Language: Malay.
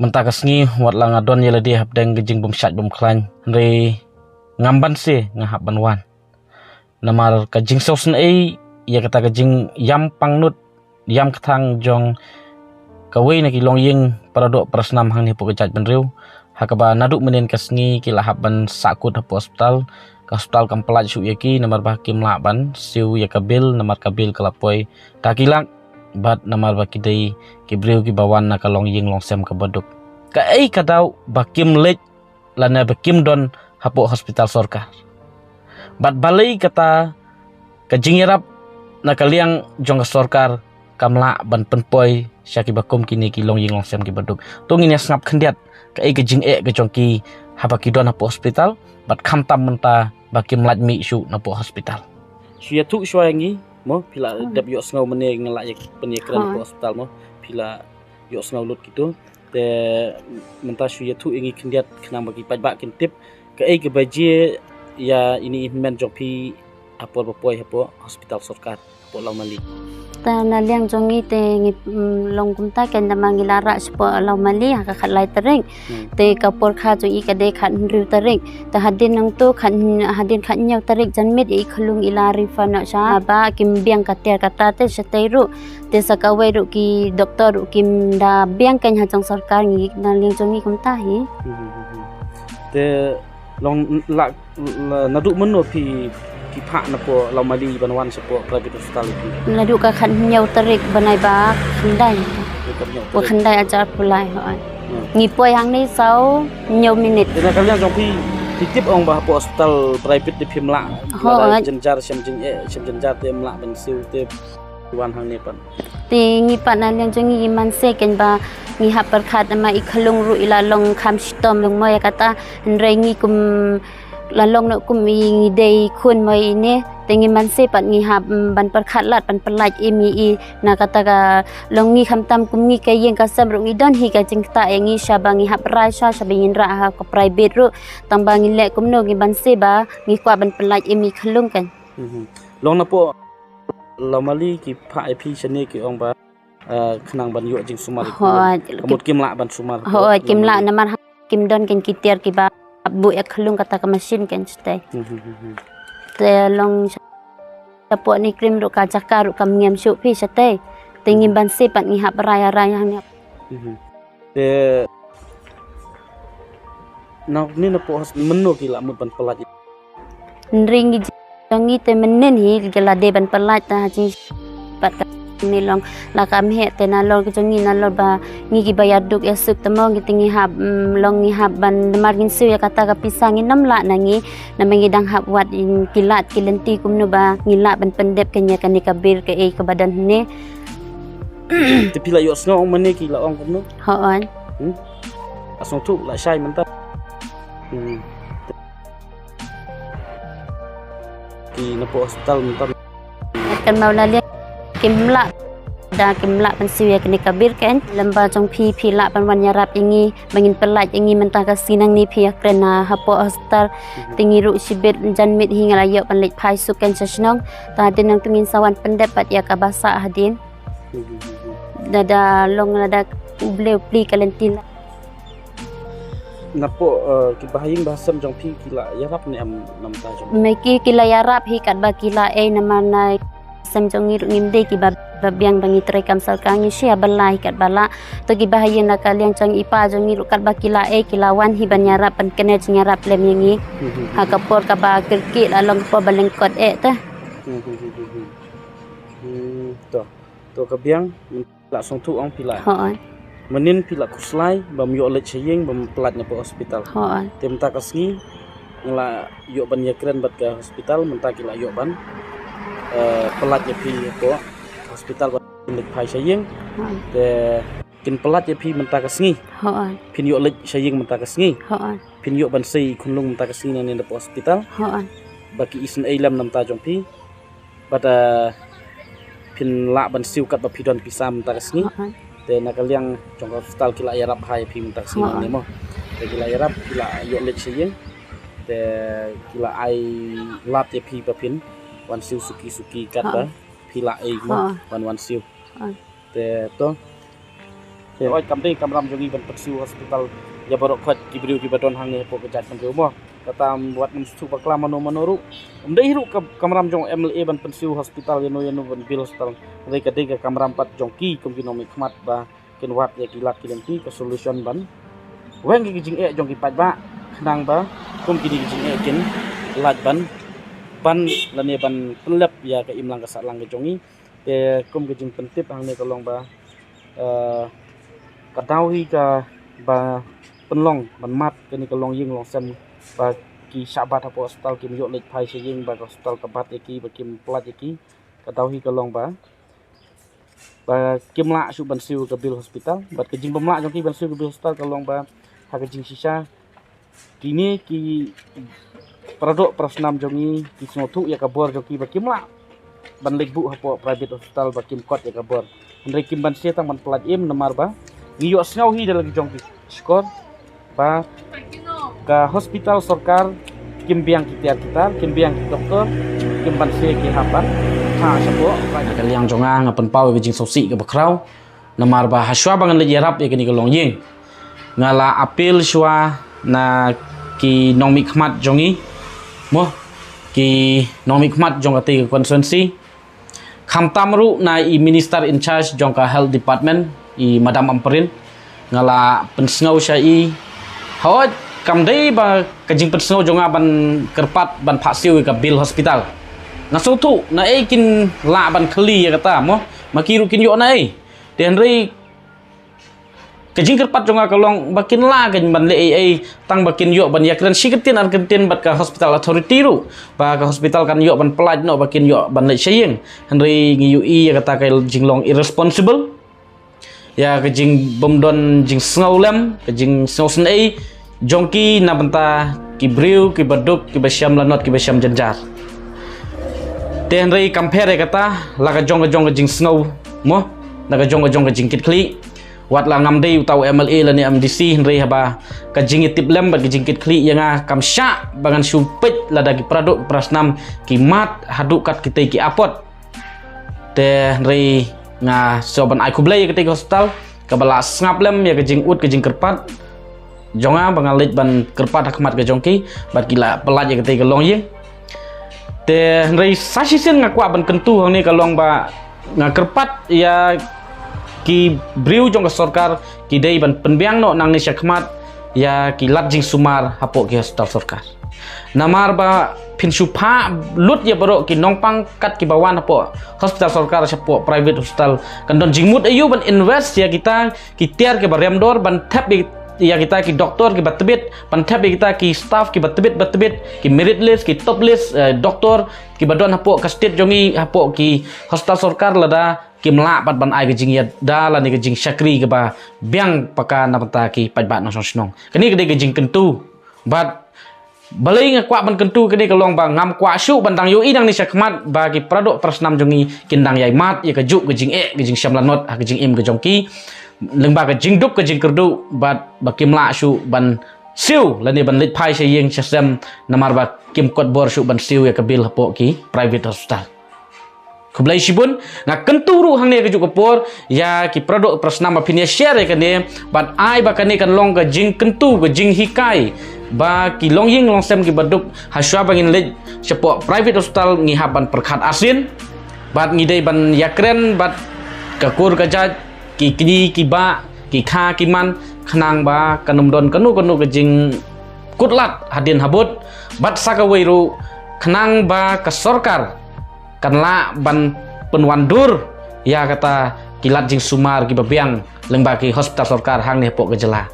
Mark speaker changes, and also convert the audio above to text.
Speaker 1: mentakasngi wat lang adon yela di hap deng gejing bumsyat bumklan re ngamban se ngahap banwan namar kajing sosen ya kata kajing yam pangnut yam ketang jong kawai na kilong ying paradok prasnam hang ni pokejat benriu hakaba naduk menen kasngi kila hap ban sakut hapo hospital ka hospital kampelaj su yaki namar bakim laban siu yakabil namar kabil kelapoi takilak bat namar bakidai kibriu ki bawan na kalong ying longsem ke baduk ka kadau bakim lej lana bakim don hapo hospital sorkar bat balai kata kajing yarap na kaliang jong ka sorkar kamla ban penpoi syaki bakum kini kilong ying longsem ki baduk tungin ya ngap khendiat ka kajing ke jong ki habaki don hapo hospital bat khamtam menta bakim laj mi su napo hospital suya tu swayangi mo pila dap yo snau mene ngelak penyekran ke hospital mo pila yo snau lut gitu te menta suya tu ingi kendiat kenang bagi pajak kentip ke baje ya ini men jopi apa bapoi hapo hospital sorkar po Laumali
Speaker 2: ta na liang jongi te ngi long kumta ken da mangilara spo Laumali ha khat lai tereng te kapor kha jo i ka de khat riu tereng ta hadin nang tu hadin khat nyau tereng janmit i khlung ilari fana sha ba kim biang kater kata te seteiru te sakawai ru ki doktor ru kim da biang ken ha jong sarkar ngi na liang jongi kumta hi
Speaker 1: te long la naduk meno pi pak na po Laumali banwan sepo private hospital itu
Speaker 2: naduk ka khat nyau tereng banai ba khandai wa khandai ajar pulai ho ngi poi hang ni sau nyau minit
Speaker 1: na kalian jong pi titip ong ba po hospital private di Pimla jenjar sem jenjar te mla ban siu te wan hang ni pan
Speaker 2: ti ngi pan na liang jong ngi man se ken ba ngi hap perkhat ma ikhlung ru ila long kham stom long moy kata nrei ngi kum lalong nak kum ngi dei khun moy ne tengi man se pat ngi hap ban perkhat lat pan pelaj mi na kata ka long ngi kham tam kum ngi kay yeng ka sam ru ngi don hi ka jingta ngi shabang ngi hap rai sha shabin ra ha ko private ru tambang ngi le kum no ngi ban se ba ngi kwa ban pelaj mi khlung kan
Speaker 1: long na po Laumali ki pha ip chane ki ong ba khnang ban yo jing sumar kemut kim la ban sumar
Speaker 2: ho kim la namar kim don ken kitiar ki ba bu ek khlung kata ka machine ken stay te long sapo ni krim ru ka jakar ru kam ngem su pi stay tingin ban se pat ngi hap raya hang
Speaker 1: te nak ni na po menu ki la mut ban pelaj
Speaker 2: ring jongi te menen hi gela de ban pelaj ta ji pat ni long la kam he te na lor jongi na lor ba ngi ki bayar duk ya suk tamo ngi tingi hab long ngi hab ban margin su ya kata ka pisang nam la na ngi na mangi dang hab wat in kilat kilenti kumno ba ngi la ban pendep kenya kan ka bir ke ka badan ne
Speaker 1: te pila yo sno ong mene ki la ong kumno
Speaker 2: ho an
Speaker 1: asong tu la shai menta ki na po hospital menta
Speaker 2: kan mau la kimla da kimla pan siya kini kabir kan lamba jong pi la pan wan yarap ingi bangin pelaj ingi mentah ka sinang ni pi krena hapo hospital tingi ru sibet janmit hinga la yo pan lek phai su kan sasnong ta din nang tungin sawan pendep pat ya ka basa hadin dada long ada bleu pli kalentin
Speaker 1: napo ki bahaying bahasam jong pi kila yarap ni am nam ta jong
Speaker 2: meki kila yarap hi kat ba kila namana sam jong ngim de ki babiang bangi trekam salkangi sia balai kat bala to ki bahaya na kaliang jong ipa jong ngiru kat bakila kilawan hi banyarap pan kene nyarap lem yangi ha kapor ka ba kirki la long po balengkot ta
Speaker 1: to kabiang la song tu ong pila
Speaker 2: ho
Speaker 1: menin pila kuslai bam yo le cheyeng bam pelat na po hospital
Speaker 2: ho
Speaker 1: tem ta kasngi ngla yo ban yakren bat ka hospital menta kila yo ban pelat ya pi po hospital ban lek phai cheyeng te kin pelat ya pi menta kasngi
Speaker 2: ho
Speaker 1: pin yo le cheyeng menta kasngi
Speaker 2: ho
Speaker 1: pin yo ban sei kunlung menta kasngi na po hospital
Speaker 2: ho
Speaker 1: baki isen eilam nam ta jong pi bat pin la ban siu kat ba pidon pisam menta kasngi te nakaliang jong hospital kila yarap hai pi menta kasngi ni mo te kila yarap kila yo le cheyeng te kila ai lat ya pi papin wan siu suki kat ba pila mo wan siu te to oi kamdei kamram jongi ban persiu hospital ya borok khat kibriu ki badon hang ne po kejat kan mo kata buat mstu bakla manu umdei hiru kamram jong MLA ban persiu hospital yano ban bil hospital rei kadega kamram pat jongki kominomi khmat ba ken wat ya kilat kilenti ke solution ban weng ki jing e jongki pat ba nang ba kom ki jing e ken lat ban lane ban pelep ya ke imlang ka salang ke jongi te kom ke jing pentip hang ne kolong ba kadawi ka ba penlong ban mat ke ni kolong ying long sem ba ki sabat apo hospital ki myo lek phai se ying ba hospital ka bat ki ba kim plat ki kadawi kolong ba kim la su ban siu ke bil hospital bat ke jing bamla jong ki ban siu ke bil hospital kolong ba ha ke jing sisa kini ki produk prasnam jongi ki snotu ya kabor joki ba kim la ban lek bu hapo private hospital ba kim kot ya kabor andre kim ban sia tang ban plat im namar ba ngiyo snau hi dalam jongki skor ba ka hospital sarkar kim biang kita kim biang doktor kim ban sia ki hapan ha sapo ka liang jonga ngapen pau ke jing sosi ke bakrau namar ba haswa bangan le yarap ya kini kolong ying ngala apil shwa na ki nong mikmat jongi mo ki nong mikmat jong ati constituency kham tamru na i minister in charge jong ka health department i madam amperin ngala pensngau syai hawat kamdei ba kajing pensngau jonga ban kerpat ban phasiu ka bil hospital ngaso tu na kin la ban khli ya kata mo makiru kin yo na den rei kajing kerpat jonga kolong bakin la kan ban le tang bakin yo ban yakran siketin argentin bat ka hospital authority ru ba ka hospital kan yo ban pelaj no bakin yo ban le sayeng henry ngi ui ya kata kai jinglong irresponsible ya kajing bomdon jing sngaulem kajing snausen jongki na banta ki briu ki baduk ki basyam lanot ki basyam janjar ten rei compare kata la ka jong jing snau mo na ka jong jing kit kli wat la ngam dei utau MLA la ni MDC henry haba ka jingit tiplem ba jingkit kli yanga kam sya bangan sumpet la dagi produk prasnam ki mat haduk kat kita ki apot te henry nga soban ai kublai ke hospital ka bala snaplem ya ke jing ut ke jing kerpat jonga bangalit ban kerpat hakmat ke jongki bat kila pelaj ya ke long yeng te henry sasisen ngakwa ban kentu hang ni kalong ba nga kerpat ya ki briu jong sarkar ki dei ban penbiang no nang ni syakmat ya ki lat jing sumar hapo ki hospital sarkar namar ba pinsupa lut ya baro ki nongpang kat ki bawan hapo hospital sarkar sapo private hospital kandon jingmut ayu ban invest ya kita ki tiar ke baremdor ban tap ya kita ki doktor ki batbit ban tap kita ki staff ki batbit ki merit list ki top list doktor ki badon hapo ka state jongi hapo ki hospital sarkar lada kimla pat ban ai gejing ya dala ni gejing syakri ke ba biang paka na pata ki pajbat no snong kini gede gejing kentu bat balai ngakwa ban kentu kini kalong ba ngam kwa syu bandang yu idang ni syakmat bagi produk prasnam jongi kindang yai mat ya kejuk gejing gejing syamlanot gejing im gejongki lengba gejing dup gejing kerdu bat bakimla syu ban siu lani ban lit phai sayeng system namar ba kim kot bor syu ban siu ya kebil hapo ki private hospital kublai sibun nga kenturu hang ne kejuk kapor ya ki produk prasnam apinia share kan ne bat ai ba kan ne kan long ga jing kentu ga jing hikai ba ki long ying long sem ki baduk haswa bangin le sepo private hospital ngi haban perkhat asin bat ngi dei ban yakren bat kakur kajat ki kini ki ba ki kha ki man khnang ba kanum don kanu ga jing kutlat hadin habut bat sakawairu khnang ba ka sarkar kanla ban penwandur ya kata kilat jing sumar ki babiang lengba ki hospital sarkar hang ne pok gejala